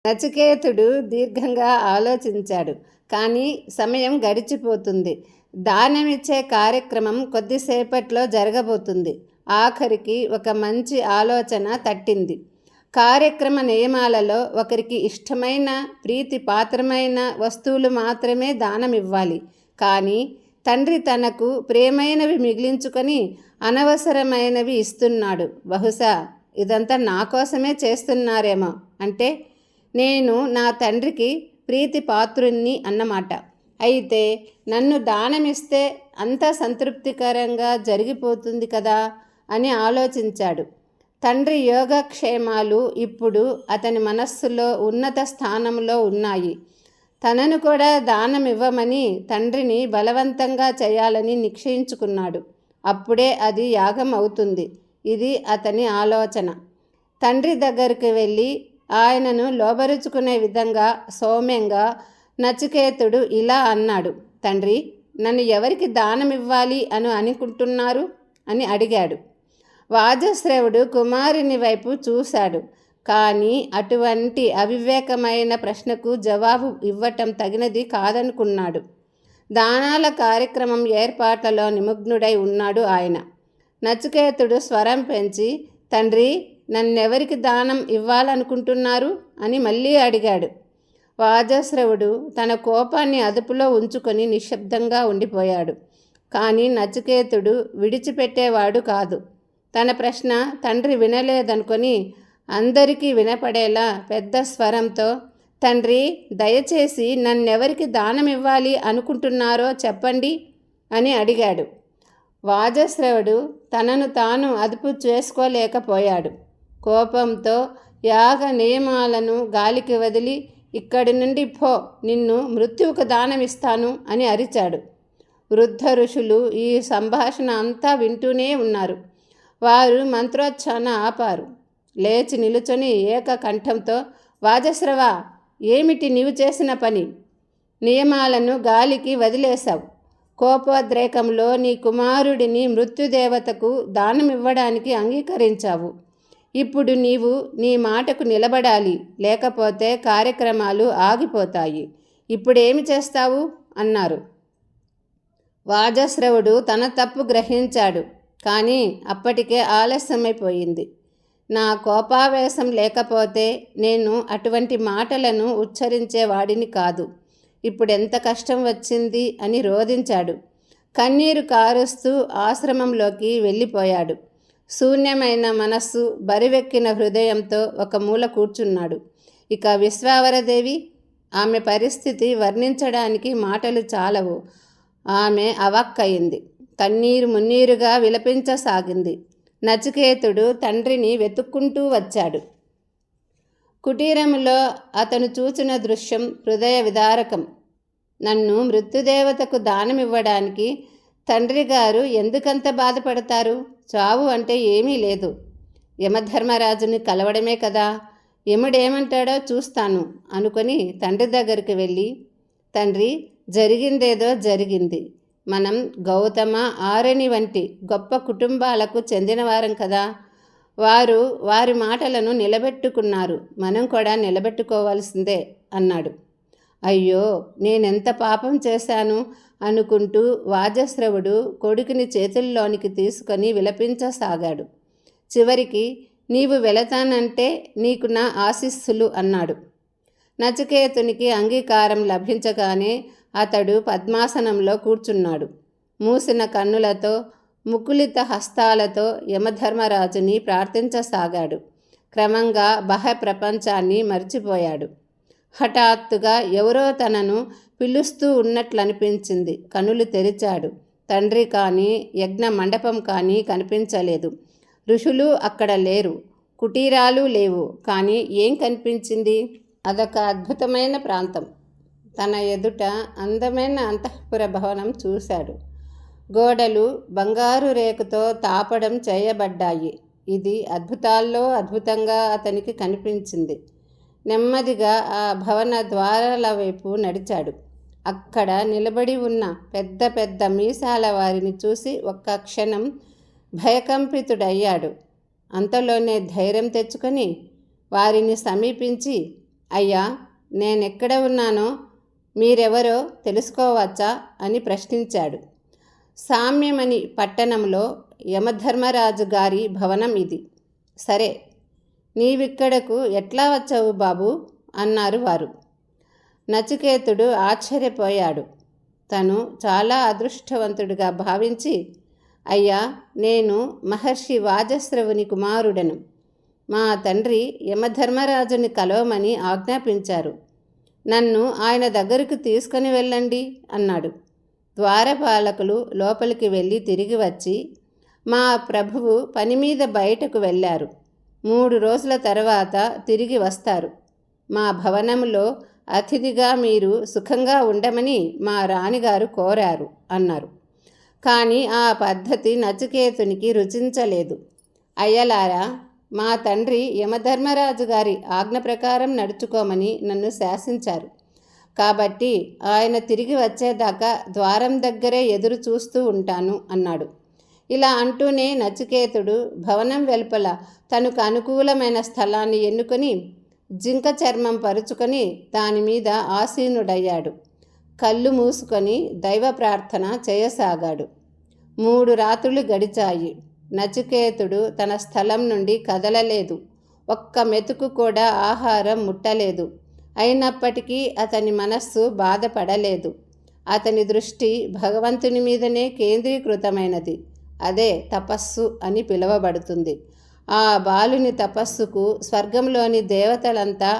నచికేతుడు దీర్ఘంగా ఆలోచించాడు. కానీ సమయం గడిచిపోతుంది. దానమిచ్చే కార్యక్రమం కొద్దిసేపట్లో జరగబోతుంది. ఆఖరికి ఒక మంచి ఆలోచన తట్టింది. కార్యక్రమ నియమాలలో ఒకరికి ఇష్టమైన ప్రీతిపాత్రమైన వస్తువులు మాత్రమే దానమివ్వాలి. కానీ తండ్రి తనకు ప్రియమైనవి మిగిలించుకొని అనవసరమైనవి ఇస్తున్నాడు. బహుశా ఇదంతా నా కోసమే చేస్తున్నారేమో. అంటే నేను నా తండ్రికి ప్రీతిపాత్రుణ్ణి అన్నమాట. అయితే నన్ను దానమిస్తే అంతా సంతృప్తికరంగా జరిగిపోతుంది కదా అని ఆలోచించాడు. తండ్రి యోగక్షేమాలు ఇప్పుడు అతని మనస్సులో ఉన్నత స్థానంలో ఉన్నాయి. తనను కూడా దానమివ్వమని తండ్రిని బలవంతంగా చేయాలని నిశ్చయించుకున్నాడు. అప్పుడే అది యాగం అవుతుంది. ఇది అతని ఆలోచన. తండ్రి దగ్గరికి వెళ్ళి ఆయనను లోబరుచుకునే విధంగా సౌమ్యంగా నచికేతుడు ఇలా అన్నాడు. తండ్రి, నన్ను ఎవరికి దానమివ్వాలి అని అనుకుంటున్నారు అని అడిగాడు. వాజశ్రవుడు కుమారుని వైపు చూశాడు. కానీ అటువంటి అవివేకమైన ప్రశ్నకు జవాబు ఇవ్వటం తగినది కాదనుకున్నాడు. దానాల కార్యక్రమం ఏర్పాట్లలో నిమగ్నుడై ఉన్నాడు ఆయన. నచికేతుడు స్వరం పెంచి, తండ్రి, నన్నెవరికి దానం ఇవ్వాలనుకుంటున్నారు అని మళ్ళీ అడిగాడు. వాజశ్రవుడు తన కోపాన్ని అదుపులో ఉంచుకొని నిశ్శబ్దంగా ఉండిపోయాడు. కానీ నచికేతుడు విడిచిపెట్టేవాడు కాదు. తన ప్రశ్న తండ్రి వినలేదనుకొని అందరికీ వినపడేలా పెద్ద స్వరంతో, తండ్రి, దయచేసి నన్నెవరికి దానం ఇవ్వాలి అనుకుంటున్నారో చెప్పండి అని అడిగాడు. వాజశ్రవుడు తనను తాను అదుపు చేసుకోలేకపోయాడు. కోపంతో యాగ నియమాలను గాలికి వదిలి, ఇక్కడి నుండి పో, నిన్ను మృత్యువుకు దానమిస్తాను అని అరిచాడు. వృద్ధ ఋషులు ఈ సంభాషణ అంతా వింటూనే ఉన్నారు. వారు మంత్రోచ్చారణ ఆపారు. లేచి నిలుచొని ఏకకంఠంతో, వాజశ్రవ, ఏమిటి నీవు చేసిన పని? నియమాలను గాలికి వదిలేశావు. కోపోద్రేకంలో నీ కుమారుడిని మృత్యుదేవతకు దానమివ్వడానికి అంగీకరించావు. ఇప్పుడు నీవు నీ మాటకు నిలబడాలి, లేకపోతే కార్యక్రమాలు ఆగిపోతాయి. ఇప్పుడేమి చేస్తావు అన్నారు. వాజశ్రవుడు తన తప్పు గ్రహించాడు. కానీ అప్పటికే ఆలస్యమైపోయింది. నా కోపావేశం లేకపోతే నేను అటువంటి మాటలను ఉచ్చరించేవాడిని కాదు. ఇప్పుడెంత కష్టం వచ్చింది అని రోదించాడు. కన్నీరు కారుస్తూ ఆశ్రమంలోకి వెళ్ళిపోయాడు. శూన్యమైన మనస్సు, బరివెక్కిన హృదయంతో ఒక మూల కూర్చున్నాడు. ఇక విశ్వావరదేవి, ఆమె పరిస్థితి వర్ణించడానికి మాటలు చాలవు. ఆమె అవాక్కయింది. కన్నీరు మున్నీరుగా విలపించసాగింది. నచికేతుడు తండ్రిని వెతుక్కుంటూ వచ్చాడు. కుటీరంలో అతను చూచిన దృశ్యం హృదయ విదారకం. నన్ను మృత్యుదేవతకు దానమివ్వడానికి తండ్రి గారు ఎందుకంత బాధపడతారు? చావు అంటే ఏమీ లేదు. యమధర్మరాజుని కలవడమే కదా. యముడేమంటాడో చూస్తాను అనుకొని తండ్రి దగ్గరికి వెళ్ళి, తండ్రి, జరిగిందేదో జరిగింది. మనం గౌతమ, ఆరణి వంటి గొప్ప కుటుంబాలకు చెందినవారం కదా. వారు వారి మాటలను నిలబెట్టుకున్నారు. మనం కూడా నిలబెట్టుకోవాల్సిందే అన్నాడు. అయ్యో, నేనెంత పాపం చేశాను అనుకుంటూ వాజశ్రవుడు కొడుకుని చేతుల్లోనికి తీసుకొని విలపించసాగాడు. చివరికి, నీవు వెళతానంటే నీకు నా ఆశీస్సులు అన్నాడు. నచికేతునికి అంగీకారం లభించగానే అతడు పద్మాసనంలో కూర్చున్నాడు. మూసిన కన్నులతో, ముకులిత హస్తాలతో యమధర్మరాజుని ప్రార్థించసాగాడు. క్రమంగా బాహ్య ప్రపంచాన్ని మర్చిపోయాడు. హఠాత్తుగా ఎవరో తనను పిలుస్తూ ఉన్నట్లనిపించింది. కనులు తెరిచాడు. తండ్రి కానీ యజ్ఞ మండపం కానీ కనిపించలేదు. ఋషులు అక్కడ లేరు. కుటీరాలు లేవు. కానీ ఏం కనిపించింది? అదొక అద్భుతమైన ప్రాంతం. తన ఎదుట అందమైన అంతఃపుర భవనం చూశాడు. గోడలు బంగారు రేకుతో తాపడం చేయబడ్డాయి. ఇది అద్భుతాల్లో అద్భుతంగా అతనికి కనిపించింది. నెమ్మదిగా ఆ భవన ద్వారాల వైపు నడిచాడు. అక్కడ నిలబడి ఉన్న పెద్ద పెద్ద మీసాల వారిని చూసి ఒక్క క్షణం భయకంపితుడయ్యాడు. అంతలోనే ధైర్యం తెచ్చుకొని వారిని సమీపించి, అయ్యా, నేనెక్కడ ఉన్నానో మీరెవరో తెలుసుకోవచ్చా అని ప్రశ్నించాడు. సామ్యమని పట్టణంలో యమధర్మరాజు గారి భవనం ఇది. సరే, నీవిక్కడకు ఎట్లా వచ్చావు బాబు అన్నారు వారు. నచికేతుడు ఆశ్చర్యపోయాడు. తను చాలా అదృష్టవంతుడిగా భావించి, అయ్యా, నేను మహర్షి వాజశ్రవుని కుమారుడను. మా తండ్రి యమధర్మరాజుని కలవమని ఆజ్ఞాపించారు. నన్ను ఆయన దగ్గరకు తీసుకొని వెళ్ళండి అన్నాడు. ద్వారపాలకులు లోపలికి వెళ్ళి తిరిగి వచ్చి, మా ప్రభువు పని మీద బయటకు వెళ్ళారు. 3 రోజుల తర్వాత తిరిగి వస్తారు. మా భవనంలో అతిథిగా మీరు సుఖంగా ఉండమని మా రాణిగారు కోరారు అన్నారు. కానీ ఆ పద్ధతి నచికేతునికి రుచించలేదు. అయ్యలారా, మా తండ్రి యమధర్మరాజు గారి ఆజ్ఞ ప్రకారం నడుచుకోమని నన్ను శాసించారు. కాబట్టి ఆయన తిరిగి వచ్చేదాకా ద్వారం దగ్గరే ఎదురు చూస్తూ ఉంటాను అన్నాడు. ఇలా అంటూనే నచికేతుడు భవనం వెలుపల తనకు అనుకూలమైన స్థలాన్ని ఎన్నుకొని జింక చర్మం పరుచుకొని దాని మీద ఆసీనుడయ్యాడు. కళ్ళు మూసుకొని దైవ ప్రార్థన చేయసాగాడు. 3 రాత్రులు గడిచాయి. నచికేతుడు తన స్థలం నుండి కదలలేదు. ఒక్క మెతుకు కూడా ఆహారం ముట్టలేదు. అయినప్పటికీ అతని మనస్సు బాధపడలేదు. అతని దృష్టి భగవంతుని మీదనే కేంద్రీకృతమైనది. అదే తపస్సు అని పిలువబడుతుంది. ఆ బాలుని తపస్సుకు స్వర్గంలోని దేవతలంతా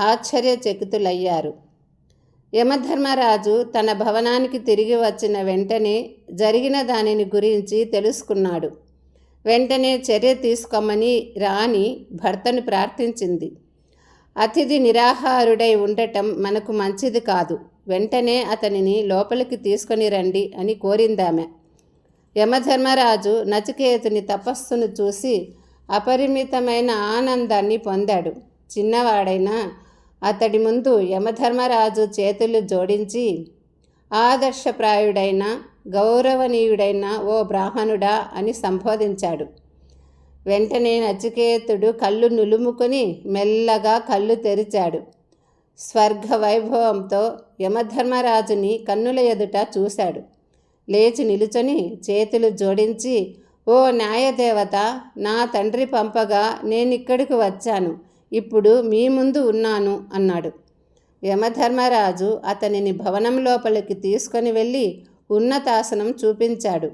ఆశ్చర్యచకితులయ్యారు. యమధర్మరాజు తన భవనానికి తిరిగి వచ్చిన వెంటనే జరిగిన దానిని గురించి తెలుసుకున్నాడు. వెంటనే చర్య తీసుకోమని రాణి భర్తను ప్రార్థించింది. అతిథి నిరాహారుడై ఉండటం మనకు మంచిది కాదు. వెంటనే అతనిని లోపలికి తీసుకొని రండి అని కోరిందామె. యమధర్మరాజు నచికేతుని తపస్సును చూసి అపరిమితమైన ఆనందాన్ని పొందాడు. చిన్నవాడైనా అతడి ముందు యమధర్మరాజు చేతులు జోడించి, ఆదర్శప్రాయుడైన గౌరవనీయుడైన ఓ బ్రాహ్మణుడా అని సంబోధించాడు. వెంటనే నచికేతుడు కళ్ళు నులుముకొని మెల్లగా కళ్ళు తెరిచాడు. స్వర్గ వైభవంతో యమధర్మరాజుని కన్నుల ఎదుట చూశాడు. లేచి నిలుచొని చేతులు జోడించి, ఓ న్యాయదేవత, నా తండ్రి పంపగా నేనిక్కడికి వచ్చాను. ఇప్పుడు మీ ముందు ఉన్నాను అన్నాడు. యమధర్మరాజు అతనిని భవనం లోపలికి తీసుకొని వెళ్ళి ఉన్నతాసనం చూపించాడు.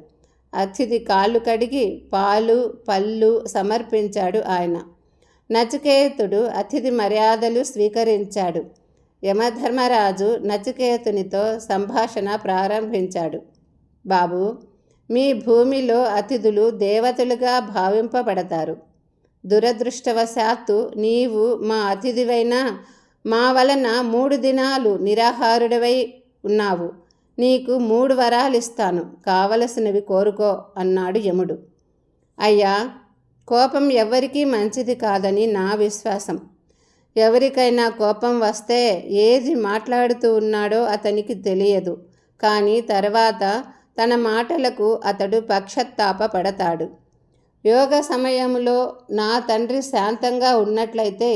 అతిథి కాళ్ళు కడిగి పాలు పళ్ళు సమర్పించాడు ఆయన. నచికేతుడు అతిథి మర్యాదలు స్వీకరించాడు. యమధర్మరాజు నచికేతునితో సంభాషణ ప్రారంభించాడు. బాబు, మీ భూమిలో అతిథులు దేవతలుగా భావింపబడతారు. దురదృష్టవశాత్తు నీవు మా అతిథివైనా మా వలన 3 దినాలు నిరాహారుడివై ఉన్నావు. నీకు 3 వరాలిస్తాను, కావలసినవి కోరుకో అన్నాడు యముడు. అయ్యా, కోపం ఎవ్వరికీ మంచిది కాదని నా విశ్వాసం. ఎవరికైనా కోపం వస్తే ఏది మాట్లాడుతూ ఉన్నాడో అతనికి తెలియదు. కానీ తర్వాత తన మాటలకు అతడు పశ్చాత్తాపపడతాడు. యోగ సమయంలో నా తండ్రి శాంతంగా ఉన్నట్లయితే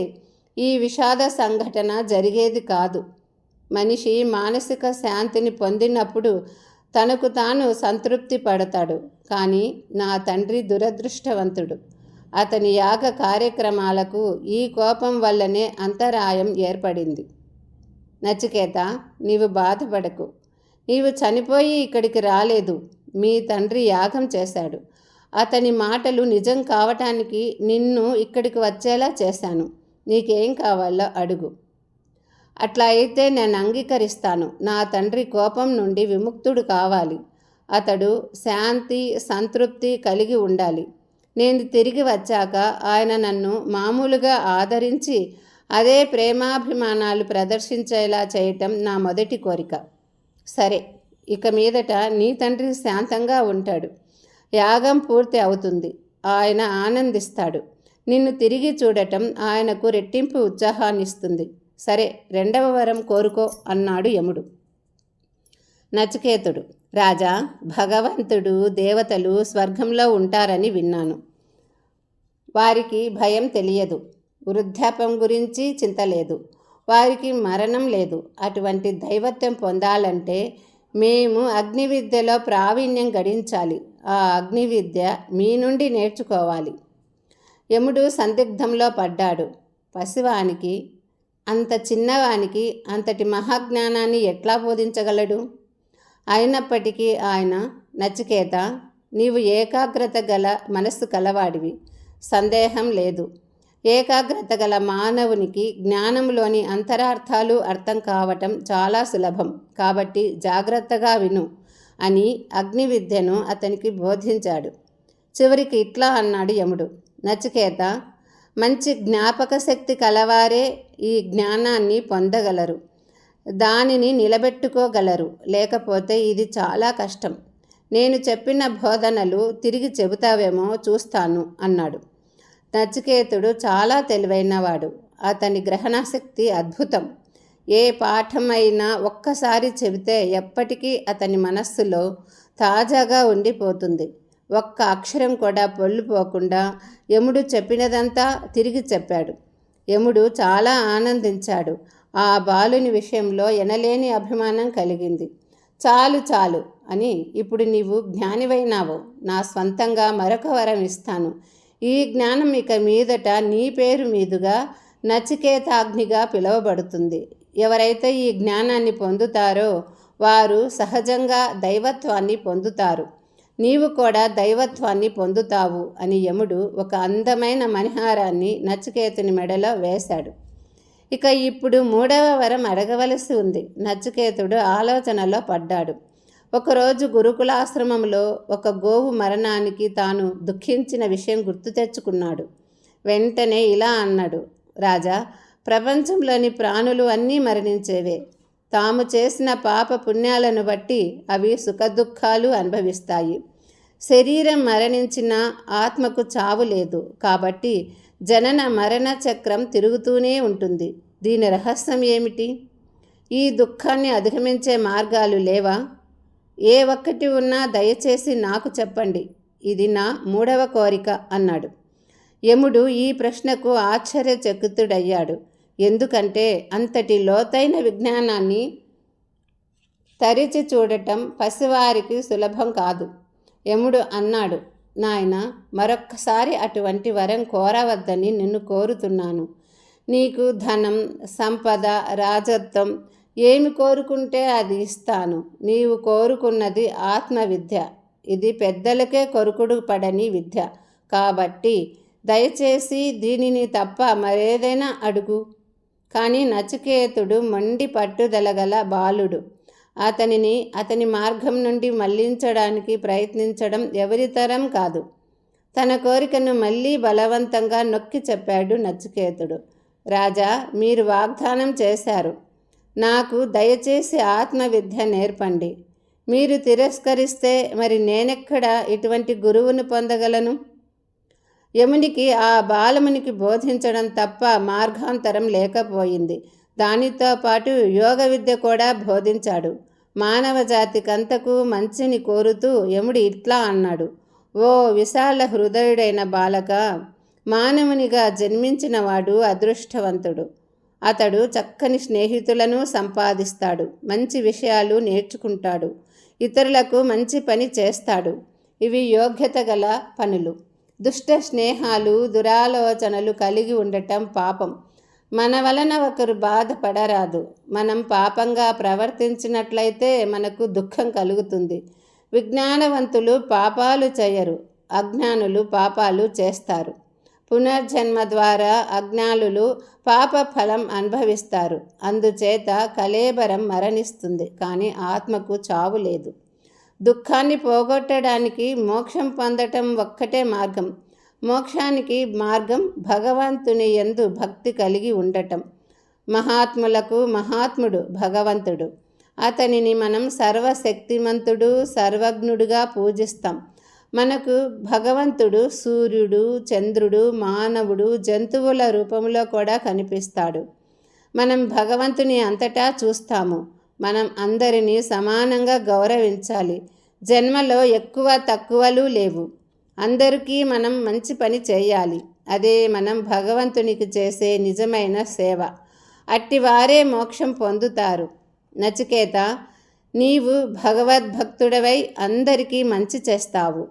ఈ విషాద సంఘటన జరిగేది కాదు. మనిషి మానసిక శాంతిని పొందినప్పుడు తనకు తాను సంతృప్తి పడతాడు. కానీ నా తండ్రి దురదృష్టవంతుడు. అతని యాగ కార్యక్రమాలకు ఈ కోపం వల్లనే అంతరాయం ఏర్పడింది. నచికేత, నీవు బాధపడకు. నీవు చనిపోయి ఇక్కడికి రాలేదు. మీ తండ్రి యాగం చేశాడు. అతని మాటలు నిజం కావటానికి నిన్ను ఇక్కడికి వచ్చేలా చేశాను. నీకేం కావాలో అడుగు. అట్లా అయితే నేను అంగీకరిస్తాను. నా తండ్రి కోపం నుండి విముక్తుడు కావాలి. అతడు శాంతి సంతృప్తి కలిగి ఉండాలి. నేను తిరిగి వచ్చాక ఆయన నన్ను మామూలుగా ఆదరించి అదే ప్రేమాభిమానాలు ప్రదర్శించేలా చేయటం నా మొదటి కోరిక. సరే, ఇక మీదట నీ తండ్రి శాంతంగా ఉంటాడు. యాగం పూర్తి అవుతుంది. ఆయన ఆనందిస్తాడు. నిన్ను తిరిగి చూడటం ఆయనకు రెట్టింపు ఉత్సాహాన్నిస్తుంది. సరే, 2వ వరం కోరుకో అన్నాడు యముడు. నచికేతుడు, రాజా, భగవంతుడు దేవతలు స్వర్గంలో ఉంటారని విన్నాను. వారికి భయం తెలియదు. వృద్ధాప్యం గురించి చింత లేదు. వారికి మరణం లేదు. అటువంటి దైవత్వం పొందాలంటే మేము అగ్ని విద్యలో ప్రావీణ్యం గడించాలి. ఆ అగ్ని విద్య మీ నుండి నేర్చుకోవాలి. యముడు సందిగ్ధంలో పడ్డాడు. పసివానికి, అంత చిన్నవానికి అంతటి మహాజ్ఞానాన్ని ఎట్లా బోధించగలడు? అయినప్పటికీ ఆయన, నచికేత, నీవు ఏకాగ్రత గల మనస్సు కలవాడివి, సందేహం లేదు. ఏకాగ్రత గల మానవునికి జ్ఞానంలోని అంతరార్థాలు అర్థం కావటం చాలా సులభం. కాబట్టి జాగ్రత్తగా విను అని అగ్ని విద్యను అతనికి బోధించాడు. చివరికి ఇట్లా అన్నాడు యముడు, నచికేత, మంచి జ్ఞాపక శక్తి కలవారే ఈ జ్ఞానాన్ని పొందగలరు, దానిని నిలబెట్టుకోగలరు. లేకపోతే ఇది చాలా కష్టం. నేను చెప్పిన బోధనలు తిరిగి చెబుతావేమో చూస్తాను అన్నాడు. నచికేతుడు చాలా తెలివైనవాడు. అతని గ్రహణశక్తి అద్భుతం. ఏ పాఠమైనా ఒక్కసారి చెబితే ఎప్పటికీ అతని మనస్సులో తాజాగా ఉండిపోతుంది. ఒక్క అక్షరం కూడా పొల్లుపోకుండా యముడు చెప్పినదంతా తిరిగి చెప్పాడు. యముడు చాలా ఆనందించాడు. ఆ బాలుని విషయంలో ఎనలేని అభిమానం కలిగింది. చాలు చాలు అని, ఇప్పుడు నీవు జ్ఞానివైనావు. నా స్వంతంగా మరొక వరం ఇస్తాను. ఈ జ్ఞానం ఇక మీదట నీ పేరు మీదుగా నచికేతాగ్నిగా పిలువబడుతుంది. ఎవరైతే ఈ జ్ఞానాన్ని పొందుతారో వారు సహజంగా దైవత్వాన్ని పొందుతారు. నీవు కూడా దైవత్వాన్ని పొందుతావు అని యముడు ఒక అందమైన మణిహారాన్ని నచికేతుని మెడలో వేశాడు. ఇక ఇప్పుడు 3వ వరం అడగవలసి ఉంది. నచికేతుడు ఆలోచనలో పడ్డాడు. ఒకరోజు గురుకులాశ్రమంలో ఒక గోవు మరణానికి తాను దుఃఖించిన విషయం గుర్తు తెచ్చుకున్నాడు. వెంటనే ఇలా అన్నాడు, రాజా, ప్రపంచంలోని ప్రాణులు అన్నీ మరణించేవే. తాము చేసిన పాప పుణ్యాలను బట్టి అవి సుఖదుఖాలు అనుభవిస్తాయి. శరీరం మరణించిన ఆత్మకు చావు లేదు. కాబట్టి జనన మరణ చక్రం తిరుగుతూనే ఉంటుంది. దీని రహస్యం ఏమిటి? ఈ దుఃఖాన్ని అధిగమించే మార్గాలు లేవా? ఏ ఒక్కటి ఉన్నా దయచేసి నాకు చెప్పండి. ఇది నా 3వ కోరిక అన్నాడు. యముడు ఈ ప్రశ్నకు ఆశ్చర్యచకితుడయ్యాడు. ఎందుకంటే అంతటి లోతైన విజ్ఞానాన్ని తరిచి చూడటం పసివారికి సులభం కాదు. యముడు అన్నాడు, నాయన, మరొక్కసారి అటువంటి వరం కోరవద్దని నిన్ను కోరుతున్నాను. నీకు ధనం, సంపద, రాజత్వం ఏమి కోరుకుంటే అది ఇస్తాను. నీవు కోరుకున్నది ఆత్మవిద్య. ఇది పెద్దలకే కొరుకుడు పడని విద్య. కాబట్టి దయచేసి దీనిని తప్ప మరేదైనా అడుగు. కానీ నచికేతుడు మొండి పట్టుదలగల బాలుడు. అతని మార్గం నుండి మళ్లించడానికి ప్రయత్నించడం ఎవరితరం కాదు. తన కోరికను మళ్ళీ బలవంతంగా నొక్కి చెప్పాడు నచికేతుడు. రాజా, మీరు వాగ్దానం చేశారు. నాకు దయచేసి ఆత్మవిద్య నేర్పండి. మీరు తిరస్కరిస్తే మరి నేనెక్కడ ఇటువంటి గురువును పొందగలను? యమునికి ఆ బాలమునికి బోధించడం తప్ప మార్గాంతరం లేకపోయింది. దానితో పాటు యోగ విద్య కూడా బోధించాడు. మానవ జాతికంతకు మంచిని కోరుతూ యముడు ఇట్లా అన్నాడు, ఓ విశాల హృదయుడైన బాలక, మానవునిగా జన్మించినవాడు అదృష్టవంతుడు. అతడు చక్కని స్నేహితులను సంపాదిస్తాడు, మంచి విషయాలు నేర్చుకుంటాడు, ఇతరులకు మంచి పని చేస్తాడు. ఇవి యోగ్యత గల పనులు. దుష్ట స్నేహాలు, దురాలోచనలు కలిగి ఉండటం పాపం. మన వలన ఒకరు బాధపడరాదు. మనం పాపంగా ప్రవర్తించినట్లయితే మనకు దుఃఖం కలుగుతుంది. విజ్ఞానవంతులు పాపాలు చేయరు, అజ్ఞానులు పాపాలు చేస్తారు. పునర్జన్మ ద్వారా అజ్ఞానులు పాప ఫలం అనుభవిస్తారు. అందుచేత కళేబరం మరణిస్తుంది, కానీ ఆత్మకు చావు లేదు. దుఃఖాన్ని పోగొట్టడానికి మోక్షం పొందటం ఒక్కటే మార్గం. మోక్షానికి మార్గం భగవంతుని యందు భక్తి కలిగి ఉండటం. మహాత్ములకు మహాత్ముడు భగవంతుడు. అతనిని మనం సర్వశక్తిమంతుడు, సర్వజ్ఞుడుగా పూజిస్తాం. మనకు భగవంతుడు సూర్యుడు, చంద్రుడు, మానవుడు, జంతువుల రూపంలో కూడా కనిపిస్తాడు. మనం భగవంతుని అంతటా చూస్తాము. మనం అందరినీ సమానంగా గౌరవించాలి. జన్మలో ఎక్కువ తక్కువలు లేవు. అందరికీ మనం మంచి పని చేయాలి. అదే మనం భగవంతునికి చేసే నిజమైన సేవ. అట్టివారే మోక్షం పొందుతారు. నచికేత, నీవు భగవద్భక్తుడవై అందరికీ మంచి చేస్తావు.